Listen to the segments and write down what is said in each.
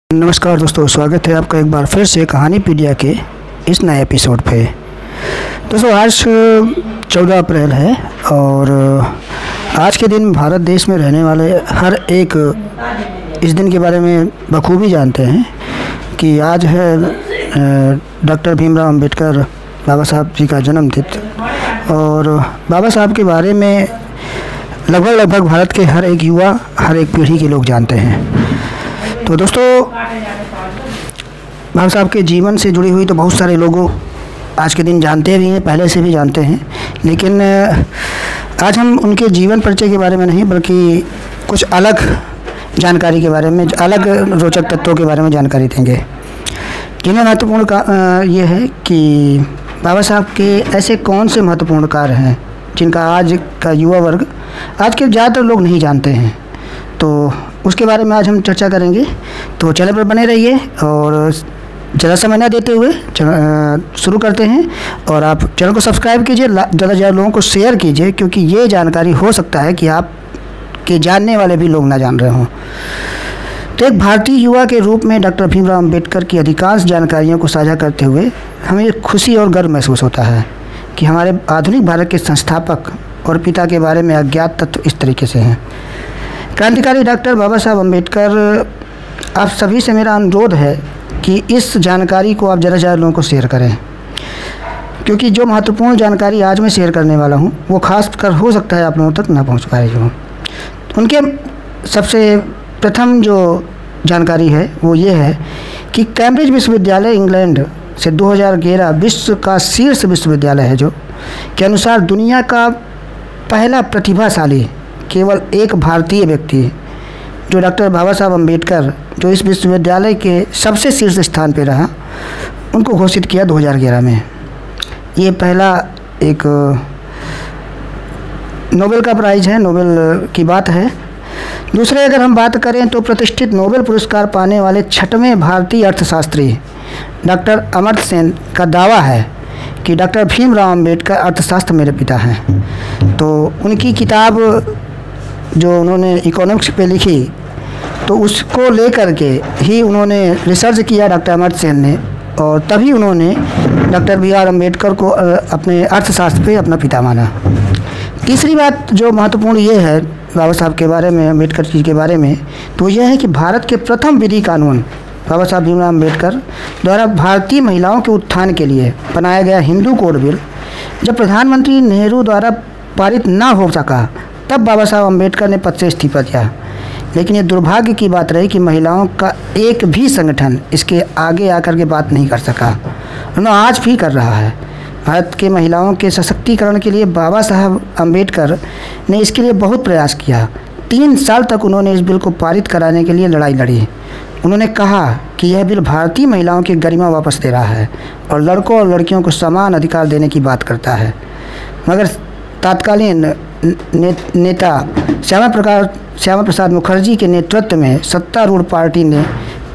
नमस्कार दोस्तों, स्वागत है आपका एक बार फिर से कहानी पीडिया के इस नए एपिसोड पे। दोस्तों आज 14 अप्रैल है और आज के दिन भारत देश में रहने वाले हर एक इस दिन के बारे में बखूबी जानते हैं कि आज है डॉक्टर भीमराव अंबेडकर बाबा साहब जी का जन्मदिन। और बाबा साहब के बारे में लगभग भारत के हर एक युवा, हर एक पीढ़ी के लोग जानते हैं। तो दोस्तों बाबा साहब के जीवन से जुड़ी हुई तो बहुत सारे लोगों आज के दिन जानते भी हैं, पहले से भी जानते हैं, लेकिन आज हम उनके जीवन परिचय के बारे में नहीं बल्कि कुछ अलग जानकारी के बारे में, अलग रोचक तत्वों के बारे में जानकारी देंगे। जिन्हें महत्वपूर्ण का ये है कि बाबा साहब के ऐसे कौन से महत्वपूर्ण कार्य हैं जिनका आज का युवा वर्ग, आज के ज़्यादातर लोग नहीं जानते हैं। तो उसके बारे में आज हम चर्चा करेंगे। तो चैनल पर बने रहिए और ज़्यादा समय न देते हुए शुरू करते हैं। और आप चैनल को सब्सक्राइब कीजिए, ज़्यादा से ज़्यादा लोगों को शेयर कीजिए, क्योंकि ये जानकारी हो सकता है कि आप के जानने वाले भी लोग ना जान रहे हों। तो एक भारतीय युवा के रूप में डॉक्टर भीमराव अंबेडकर की अधिकांश जानकारियों को साझा करते हुए हमें खुशी और गर्व महसूस होता है कि हमारे आधुनिक भारत के संस्थापक और पिता के बारे में अज्ञात तत्व इस तरीके से हैं। क्रांतिकारी डॉक्टर बाबा साहब अंबेडकर, आप सभी से मेरा अनुरोध है कि इस जानकारी को आप ज़्यादा से ज़्यादा लोगों को शेयर करें, क्योंकि जो महत्वपूर्ण जानकारी आज मैं शेयर करने वाला हूँ वो खास कर हो सकता है आप लोगों तक ना पहुँच पाए। जो उनके सबसे प्रथम जो जानकारी है वो ये है कि कैम्ब्रिज विश्वविद्यालय इंग्लैंड से 2011 विश्व का शीर्ष विश्वविद्यालय है, जो के अनुसार दुनिया का पहला प्रतिभाशाली केवल एक भारतीय व्यक्ति जो डॉक्टर बाबा साहब अंबेडकर, जो इस विश्वविद्यालय के सबसे शीर्ष स्थान पर रहा, उनको घोषित किया 2011 में। ये पहला एक नोबेल का प्राइज़ है, नोबेल की बात है। दूसरे अगर हम बात करें तो प्रतिष्ठित नोबेल पुरस्कार पाने वाले 6वें भारतीय अर्थशास्त्री डॉक्टर अमर्त्य सेन का दावा है कि डॉक्टर भीमराव अंबेडकर अर्थशास्त्र मेरे पिता हैं। तो उनकी किताब जो उन्होंने इकोनॉमिक्स पे लिखी, तो उसको लेकर के ही उन्होंने रिसर्च किया डॉक्टर अमर्त्य सेन ने, और तभी उन्होंने डॉक्टर बी आर अम्बेडकर को अपने अर्थशास्त्र पे अपना पिता माना। तीसरी बात जो महत्वपूर्ण ये है बाबा साहब के बारे में, अम्बेडकर जी के बारे में, तो यह है कि भारत के प्रथम विधि कानून बाबा साहब भीमराव अम्बेडकर द्वारा भारतीय महिलाओं के उत्थान के लिए बनाया गया हिंदू कोड बिल जब प्रधानमंत्री नेहरू द्वारा पारित ना हो सका, तब बाबा साहब अम्बेडकर ने पद से इस्तीफा दिया। लेकिन ये दुर्भाग्य की बात रही कि महिलाओं का एक भी संगठन इसके आगे आकर के बात नहीं कर सका, उन्होंने आज भी कर रहा है। भारत के महिलाओं के सशक्तिकरण के लिए बाबा साहब अम्बेडकर ने इसके लिए बहुत प्रयास किया। 3 साल तक उन्होंने इस बिल को पारित कराने के लिए लड़ाई लड़ी। उन्होंने कहा कि यह बिल भारतीय महिलाओं की गरिमा वापस दे रहा है और लड़कों और लड़कियों को समान अधिकार देने की बात करता है। मगर तत्कालीन नेता श्यामा प्रसाद मुखर्जी के नेतृत्व में सत्तारूढ़ पार्टी ने,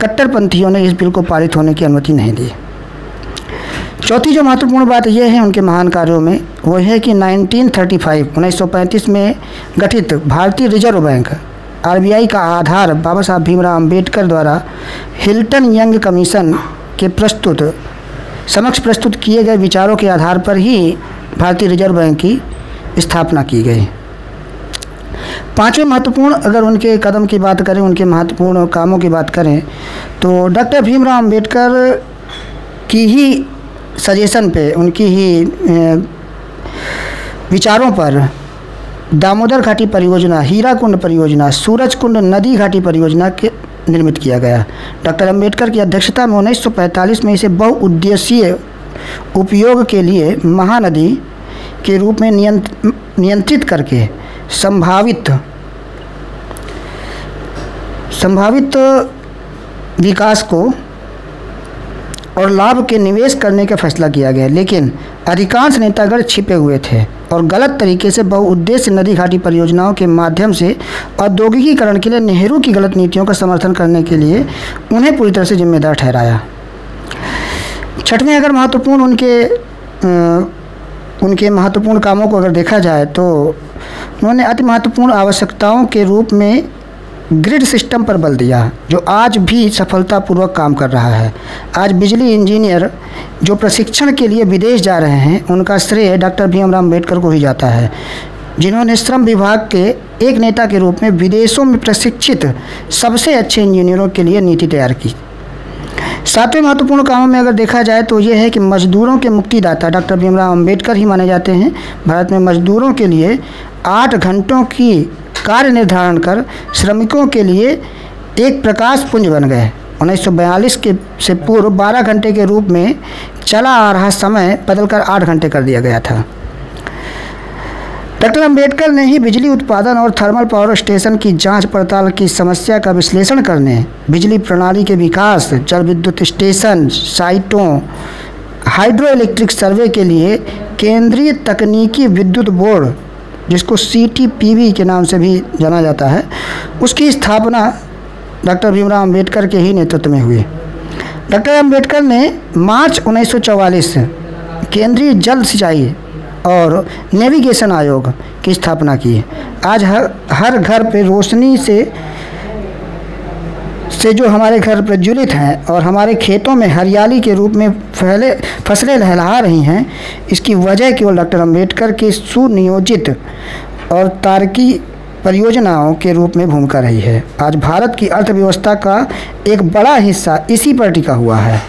कट्टरपंथियों ने इस बिल को पारित होने की अनुमति नहीं दी। चौथी जो महत्वपूर्ण बात यह है उनके महान कार्यों में, वो है कि 1935 में गठित भारतीय रिजर्व बैंक RBI का आधार बाबा साहब भीमराव अंबेडकर द्वारा हिल्टन यंग कमीशन के समक्ष प्रस्तुत किए गए विचारों के आधार पर ही भारतीय रिजर्व बैंक की स्थापना की गई। पांचवें महत्वपूर्ण अगर उनके कदम की बात करें, उनके महत्वपूर्ण कामों की बात करें, तो डॉक्टर भीमराव अंबेडकर की ही सजेशन पे, उनकी ही विचारों पर दामोदर घाटी परियोजना, हीराकुंड परियोजना, सूरजकुंड नदी घाटी परियोजना के निर्मित किया गया। डॉक्टर अंबेडकर की अध्यक्षता में 1945 में इसे बहुउद्देशीय उपयोग के लिए महानदी के रूप में नियंत्रित करके संभावित विकास को और लाभ के निवेश करने का फैसला किया गया। लेकिन अधिकांश नेतागण छिपे हुए थे और गलत तरीके से बहुउद्देश्य नदी घाटी परियोजनाओं के माध्यम से औद्योगिकीकरण के लिए नेहरू की गलत नीतियों का समर्थन करने के लिए उन्हें पूरी तरह से जिम्मेदार ठहराया। छठवें अगर महत्वपूर्ण उनके महत्वपूर्ण कामों को अगर देखा जाए तो उन्होंने अति महत्वपूर्ण आवश्यकताओं के रूप में ग्रिड सिस्टम पर बल दिया, जो आज भी सफलतापूर्वक काम कर रहा है। आज बिजली इंजीनियर जो प्रशिक्षण के लिए विदेश जा रहे हैं, उनका श्रेय डॉक्टर भीमराव अम्बेडकर को ही जाता है, जिन्होंने श्रम विभाग के एक नेता के रूप में विदेशों में प्रशिक्षित सबसे अच्छे इंजीनियरों के लिए नीति तैयार की। सातवें महत्वपूर्ण कामों में अगर देखा जाए तो ये है कि मजदूरों के मुक्तिदाता डॉक्टर भीमराव अम्बेडकर ही माने जाते हैं। भारत में मजदूरों के लिए 8 घंटों की कार्य निर्धारण कर श्रमिकों के लिए एक प्रकाश पुंज बन गए। 1942 से पूर्व 12 घंटे के रूप में चला आ रहा समय बदलकर 8 घंटे कर दिया गया था। डॉक्टर अम्बेडकर ने ही बिजली उत्पादन और थर्मल पावर स्टेशन की जांच पड़ताल की समस्या का विश्लेषण करने, बिजली प्रणाली के विकास, जल विद्युत स्टेशन साइटों, हाइड्रो इलेक्ट्रिक सर्वे के लिए केंद्रीय तकनीकी विद्युत बोर्ड, जिसको CTPB के नाम से भी जाना जाता है, उसकी स्थापना डॉक्टर भीमराव अम्बेडकर के ही नेतृत्व में हुई। डॉक्टर अम्बेडकर ने मार्च 1944 केंद्रीय जल सिंचाई और नेविगेशन आयोग की स्थापना की। आज हर घर पे रोशनी से जो हमारे घर प्रज्वलित हैं और हमारे खेतों में हरियाली के रूप में फसलें लहलहा रही हैं, इसकी वजह केवल डॉक्टर अम्बेडकर के सुनियोजित और तार्की परियोजनाओं के रूप में भूमिका रही है। आज भारत की अर्थव्यवस्था का एक बड़ा हिस्सा इसी पर टिका हुआ है।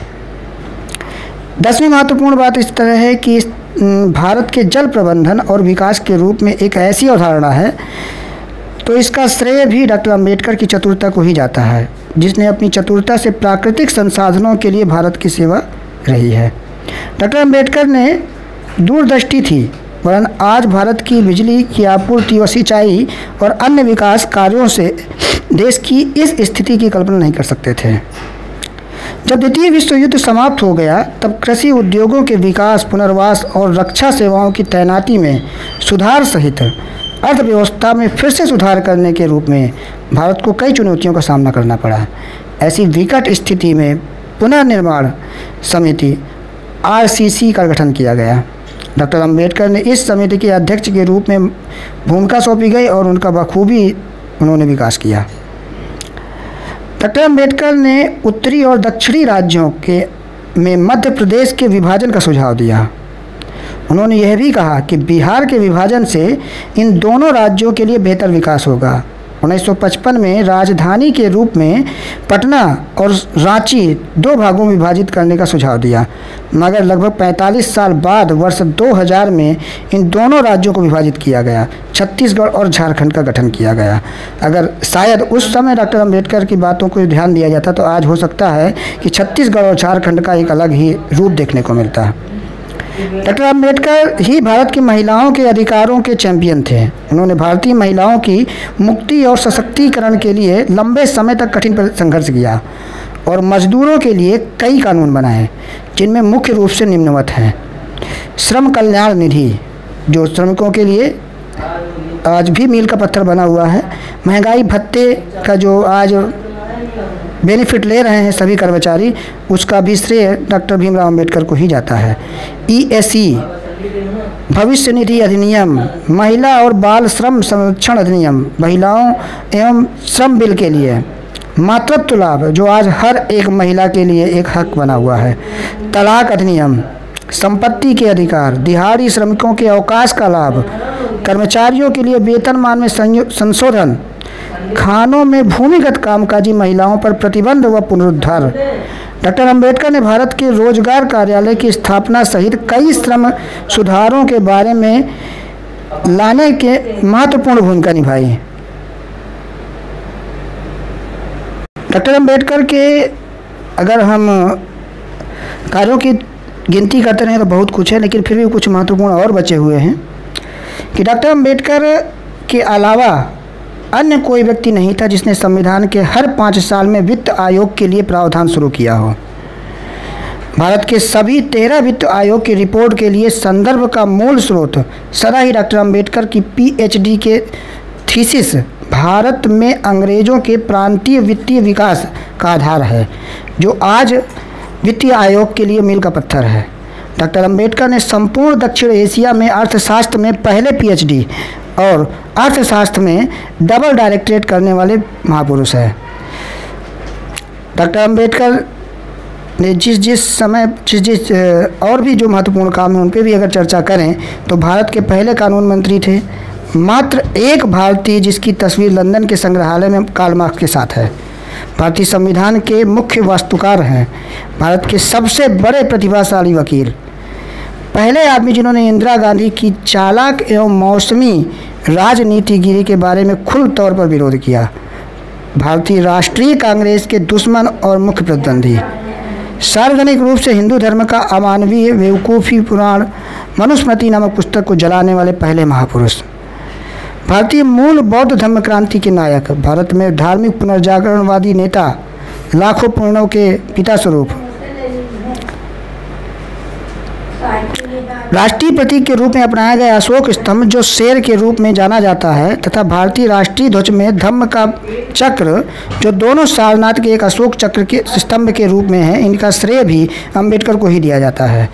10वीं महत्वपूर्ण बात इस तरह है कि भारत के जल प्रबंधन और विकास के रूप में एक ऐसी अवधारणा है, तो इसका श्रेय भी डॉक्टर अम्बेडकर की चतुरता को ही जाता है, जिसने अपनी चतुरता से प्राकृतिक संसाधनों के लिए भारत की सेवा रही है। डॉक्टर अम्बेडकर ने दूरदृष्टि थी, वरन आज भारत की बिजली की आपूर्ति और सिंचाई और अन्य विकास कार्यों से देश की इस स्थिति की कल्पना नहीं कर सकते थे। जब द्वितीय विश्व युद्ध समाप्त हो गया, तब कृषि उद्योगों के विकास, पुनर्वास और रक्षा सेवाओं की तैनाती में सुधार सहित अर्थव्यवस्था में फिर से सुधार करने के रूप में भारत को कई चुनौतियों का सामना करना पड़ा। ऐसी विकट स्थिति में पुनर्निर्माण समिति RCC का गठन किया गया। डॉक्टर अम्बेडकर ने इस समिति के अध्यक्ष के रूप में भूमिका सौंपी गई और उनका बखूबी उन्होंने विकास किया। डॉक्टर अम्बेडकर ने उत्तरी और दक्षिणी राज्यों में मध्य प्रदेश के विभाजन का सुझाव दिया। उन्होंने यह भी कहा कि बिहार के विभाजन से इन दोनों राज्यों के लिए बेहतर विकास होगा। 1955 में राजधानी के रूप में पटना और रांची 2 भागों में विभाजित करने का सुझाव दिया, मगर लगभग 45 साल बाद वर्ष 2000 में इन दोनों राज्यों को विभाजित किया गया। छत्तीसगढ़ और झारखंड का गठन किया गया। अगर शायद उस समय डॉक्टर अम्बेडकर की बातों को ध्यान दिया जाता तो आज हो सकता है कि छत्तीसगढ़ और झारखंड का एक अलग ही रूप देखने को मिलता है। डॉक्टर अम्बेडकर ही भारत की महिलाओं के अधिकारों के चैंपियन थे। उन्होंने भारतीय महिलाओं की मुक्ति और सशक्तिकरण के लिए लंबे समय तक कठिन संघर्ष किया और मजदूरों के लिए कई कानून बनाए, जिनमें मुख्य रूप से निम्नवत हैं। श्रम कल्याण निधि, जो श्रमिकों के लिए आज भी मील का पत्थर बना हुआ है। महंगाई भत्ते का जो आज बेनिफिट ले रहे हैं सभी कर्मचारी, उसका भी श्रेय डॉक्टर भीमराव अम्बेडकर को ही जाता है। ESE, भविष्य निधि अधिनियम, महिला और बाल श्रम संरक्षण अधिनियम, महिलाओं एवं श्रम बिल के लिए, मातृत्व लाभ जो आज हर एक महिला के लिए एक हक बना हुआ है, तलाक अधिनियम, संपत्ति के अधिकार, दिहाड़ी श्रमिकों के अवकाश का लाभ, कर्मचारियों के लिए वेतनमान में संशोधन, खानों में भूमिगत कामकाजी महिलाओं पर प्रतिबंध व पुनरुद्धार। डॉक्टर अम्बेडकर ने भारत के रोजगार कार्यालय की स्थापना सहित कई श्रम सुधारों के बारे में लाने के महत्वपूर्ण भूमिका निभाई। डॉक्टर अम्बेडकर के अगर हम कार्यों की गिनती करते रहें तो बहुत कुछ है, लेकिन फिर भी कुछ महत्वपूर्ण और बचे हुए हैं कि डॉक्टर अम्बेडकर के अलावा अन्य कोई व्यक्ति नहीं था जिसने संविधान के हर 5 साल में वित्त आयोग के लिए प्रावधान शुरू किया हो। भारत के सभी 13 वित्त आयोग की रिपोर्ट के लिए संदर्भ का मूल स्रोत सदा ही डॉक्टर अम्बेडकर की PhD के थीसिस भारत में अंग्रेजों के प्रांतीय वित्तीय विकास का आधार है, जो आज वित्तीय आयोग के लिए मील का पत्थर है। डॉक्टर अम्बेडकर ने संपूर्ण दक्षिण एशिया में अर्थशास्त्र में पहले PhD और अर्थशास्त्र में डबल डायरेक्टरेट करने वाले महापुरुष हैं। डॉक्टर अम्बेडकर ने जिस और भी जो महत्वपूर्ण काम हैं उन पे भी अगर चर्चा करें तो भारत के पहले कानून मंत्री थे, मात्र एक भारतीय जिसकी तस्वीर लंदन के संग्रहालय में कार्ल मार्क्स के साथ है। भारतीय संविधान के मुख्य वास्तुकार हैं, भारत के सबसे बड़े प्रतिभाशाली वकील, पहले आदमी जिन्होंने इंदिरा गांधी की चालाक एवं मौसमी राजनीतिगिरी के बारे में खुले तौर पर विरोध किया, भारतीय राष्ट्रीय कांग्रेस के दुश्मन और मुख्य प्रतिद्वंदी, सार्वजनिक रूप से हिंदू धर्म का अमानवीय बेवकूफ़ी पुराण मनुस्मृति नामक पुस्तक को जलाने वाले पहले महापुरुष, भारतीय मूल बौद्ध धर्म क्रांति के नायक, भारत में धार्मिक पुनर्जागरणवादी नेता, लाखों पूर्णों के पिता स्वरूप, राष्ट्रीय प्रतीक के रूप में अपनाया गया अशोक स्तंभ जो शेर के रूप में जाना जाता है, तथा भारतीय राष्ट्रीय ध्वज में धम्म का चक्र जो दोनों सारनाथ के एक अशोक चक्र के स्तंभ के रूप में है, इनका श्रेय भी अंबेडकर को ही दिया जाता है।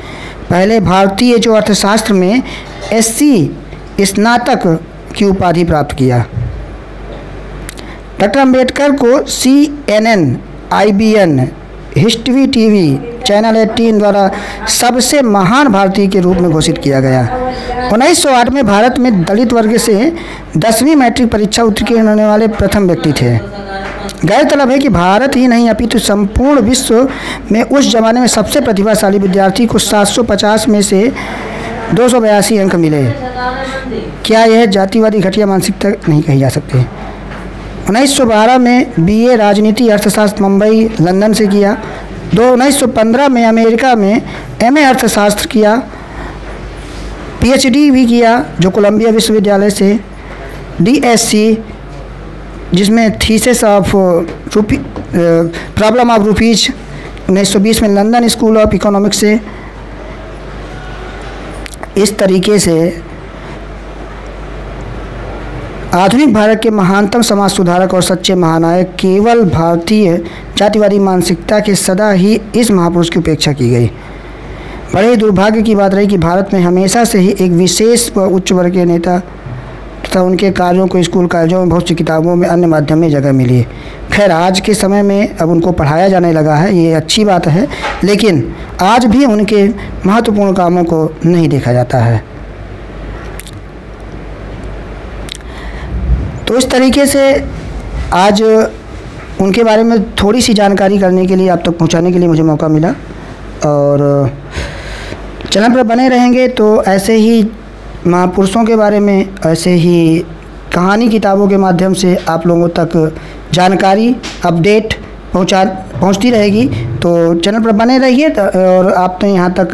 पहले भारतीय जो अर्थशास्त्र में SC स्नातक की उपाधि प्राप्त किया। डॉक्टर अम्बेडकर को CNN, IBN, history TV, channel 18 द्वारा सबसे महान भारतीय के रूप में घोषित किया गया। 1908 में भारत में दलित वर्ग से 10वीं मैट्रिक परीक्षा उत्तीर्ण होने वाले प्रथम व्यक्ति थे। गौरतलब है कि भारत ही नहीं अपितु संपूर्ण विश्व में उस जमाने में सबसे प्रतिभाशाली विद्यार्थी को 750 में से 282 अंक मिले। क्या यह जातिवादी घटिया मानसिकता नहीं कही जा सकती। 1912 में BA राजनीति अर्थशास्त्र मुंबई लंदन से किया। 1915 में अमेरिका में MA अर्थशास्त्र किया। PhD भी किया जो कोलंबिया विश्वविद्यालय से। DSc जिसमें thesis of problem of rupees 1920 में लंदन स्कूल ऑफ इकोनॉमिक्स से। इस तरीके से आधुनिक भारत के महानतम समाज सुधारक और सच्चे महानायक केवल भारतीय जातिवादी मानसिकता के सदा ही इस महापुरुष की उपेक्षा की गई। बड़े ही दुर्भाग्य की बात रही कि भारत में हमेशा से ही एक विशेष व उच्च वर्ग के नेता तथा उनके कार्यों को स्कूल कॉलेजों में बहुत सी किताबों में अन्य माध्यम में जगह मिली। खैर आज के समय में अब उनको पढ़ाया जाने लगा है, ये अच्छी बात है, लेकिन आज भी उनके महत्वपूर्ण कामों को नहीं देखा जाता है। तो इस तरीके से आज उनके बारे में थोड़ी सी जानकारी करने के लिए आप तक पहुंचाने के लिए मुझे मौका मिला। और चैनल पर बने रहेंगे तो ऐसे ही महापुरुषों के बारे में, ऐसे ही कहानी किताबों के माध्यम से आप लोगों तक जानकारी अपडेट पहुंचती रहेगी। तो चैनल पर बने रहिए। और आपने यहाँ तक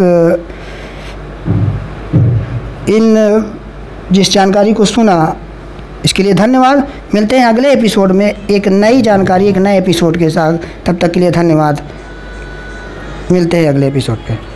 जिस जानकारी को सुना इसके लिए धन्यवाद। मिलते हैं अगले एपिसोड में एक नई जानकारी, एक नए एपिसोड के साथ। तब तक के लिए धन्यवाद। मिलते हैं अगले एपिसोड पे।